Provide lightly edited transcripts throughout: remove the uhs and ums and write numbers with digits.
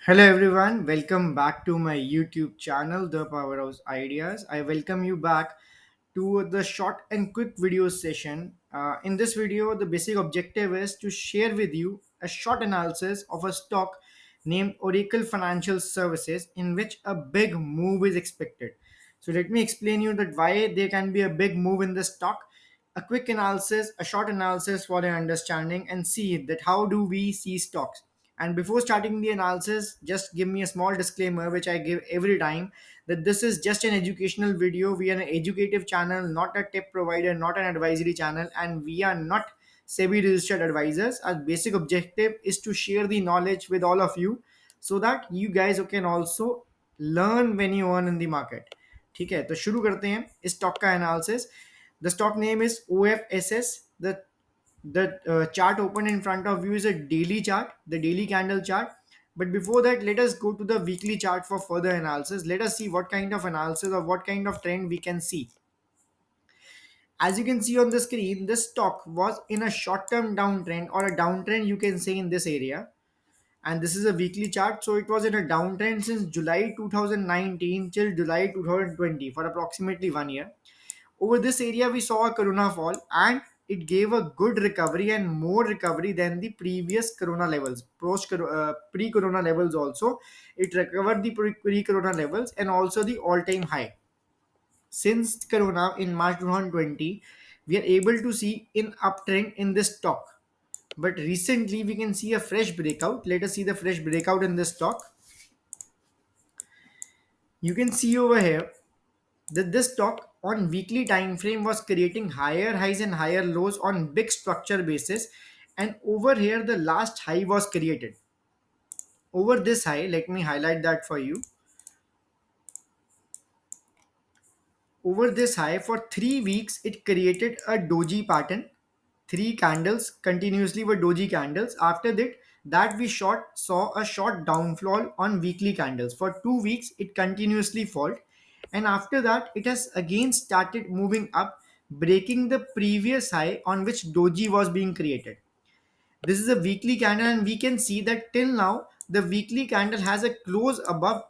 Hello everyone, welcome back to my YouTube channel, The Powerhouse Ideas. I welcome you back to the short and quick video session. In this video, the basic objective is to share with you a short analysis of a stock named Oracle Financial Services in which a big move is expected. So let me explain you that why there can be a big move in the stock, a quick analysis, a short analysis for an understanding, and see that how do we see stocks. And before starting the analysis, just give me a small disclaimer which I give every time that this is just an educational video. We are an educative channel, not a tip provider, not an advisory channel, and we are not SEBI registered advisors. Our basic objective is to share the knowledge with all of you so that you guys can also learn when you earn in the market. ठीक है, तो शुरू करते हैं इस stock का analysis. The stock name is OFSS. The chart open in front of you is a daily chart, the daily candle chart. But before that, let us go to the weekly chart for further analysis. Let us see what kind of analysis or what kind of trend we can see. As you can see on the screen, this stock was in a short-term downtrend or a downtrend, you can say, in this area. And this is a weekly chart, so it was in a downtrend since July 2019 till July 2020 for approximately 1 year. Over this area, we saw a corona fall and it gave a good recovery and more recovery than the previous corona levels. Pre-corona levels also, it recovered the pre-corona levels and also the all-time high. Since corona in March 2020, we are able to see an uptrend in this stock. But recently, we can see a fresh breakout. Let us see the fresh breakout in this stock. You can see over here that this stock on weekly time frame was creating higher highs and higher lows on big structure basis, and over here the last high was created over this high. Let me highlight that for you. Over this high for 3 weeks it created a doji pattern. Three candles continuously were doji candles. After that we saw a short downfall on weekly candles. For 2 weeks it continuously fell, and after that it has again started moving up, breaking the previous high on which doji was being created. This is a weekly candle, and we can see that till now the weekly candle has a close above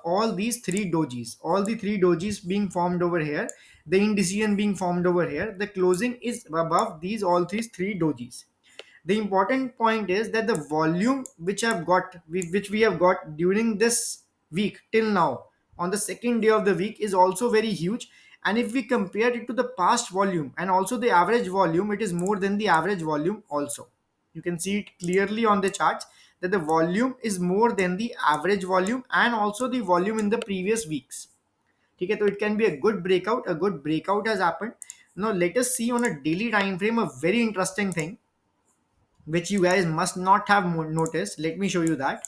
all these three dojis. All the three dojis being formed over here, the indecision being formed over here. The closing is above these all these three dojis. The important point is that the volume which we have got during this week till now on the second day of the week is also very huge. And if we compare it to the past volume and also the average volume, it is more than the average volume also. You can see it clearly on the charts that the volume is more than the average volume and also the volume in the previous weeks. Okay, so it can be a good breakout. A good breakout has happened. Now let us see on a daily time frame a very interesting thing which you guys must not have noticed. Let me show you that.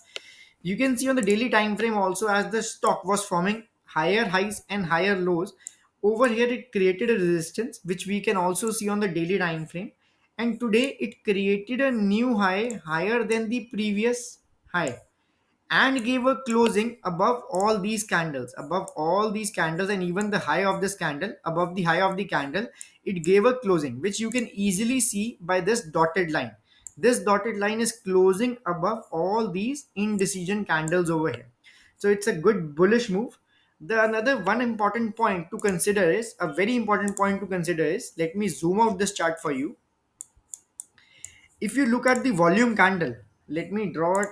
You can see on the daily time frame also, as the stock was forming higher highs and higher lows, over here it created a resistance which we can also see on the daily time frame, and today it created a new high higher than the previous high and gave a closing above all these candles, and even the high of this candle, above the high of the candle, it gave a closing which you can easily see by this dotted line. This dotted line is closing above all these indecision candles over here, so it's a good bullish move. The another one important point to consider is a very important point to consider is, let me zoom out this chart for you. If you look at the volume candle, let me draw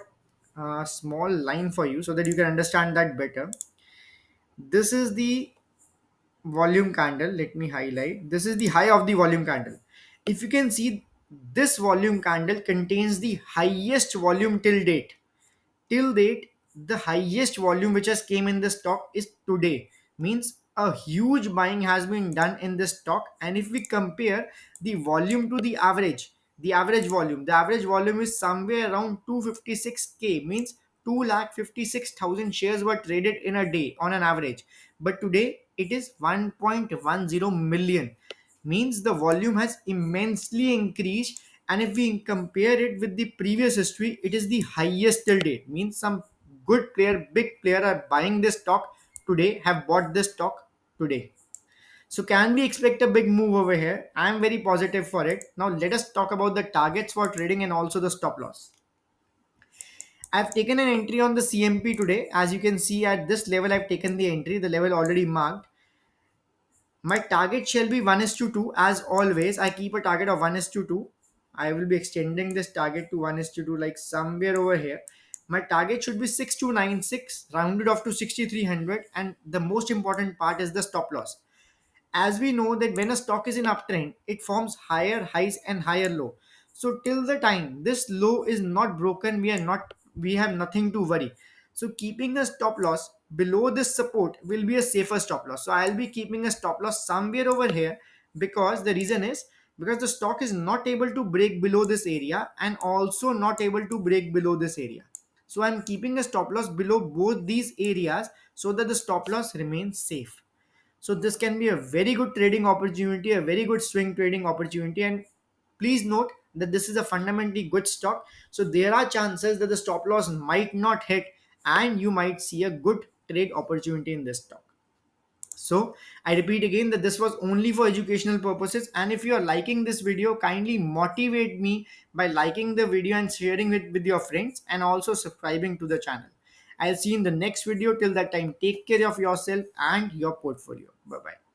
a small line for you so that you can understand that better. This is the volume candle. Let me highlight. This is the high of the volume candle. If you can see, this volume candle contains the highest volume till date. The highest volume which has came in the stock is today, means a huge buying has been done in this stock. And if we compare the volume to the average volume is somewhere around 256k, means 2,56,000 shares were traded in a day on an average, but today it is 1.10 million, means the volume has immensely increased. And if we compare it with the previous history, it is the highest till date, means some big player are buying this stock today, have bought this stock today. So can we expect a big move over here? I am very positive for it. Now let us talk about the targets for trading and also the stop loss. I've taken an entry on the CMP today. As you can see, at this level I've taken the entry, the level already marked. My target shall be 1 is to 2. As always, I keep a target of 1 is to 2. I will be extending this target to 1 is to 2, like somewhere over here. My target should be 6296, rounded off to 6300. And the most important part is the stop loss. As we know that when a stock is in uptrend, it forms higher highs and higher low. So till the time this low is not broken, we have nothing to worry. So keeping a stop loss below this support will be a safer stop loss. So I'll be keeping a stop loss somewhere over here, because the reason is because the stock is not able to break below this area and also not able to break below this area. So I'm keeping a stop loss below both these areas so that the stop loss remains safe. So this can be a very good trading opportunity, a very good swing trading opportunity. And please note that this is a fundamentally good stock. So there are chances that the stop loss might not hit and you might see a good trade opportunity in this stock. So I repeat again that this was only for educational purposes. And if you are liking this video, kindly motivate me by liking the video and sharing it with your friends and also subscribing to the channel. I'll see you in the next video. Till that time, take care of yourself and your portfolio. Bye bye.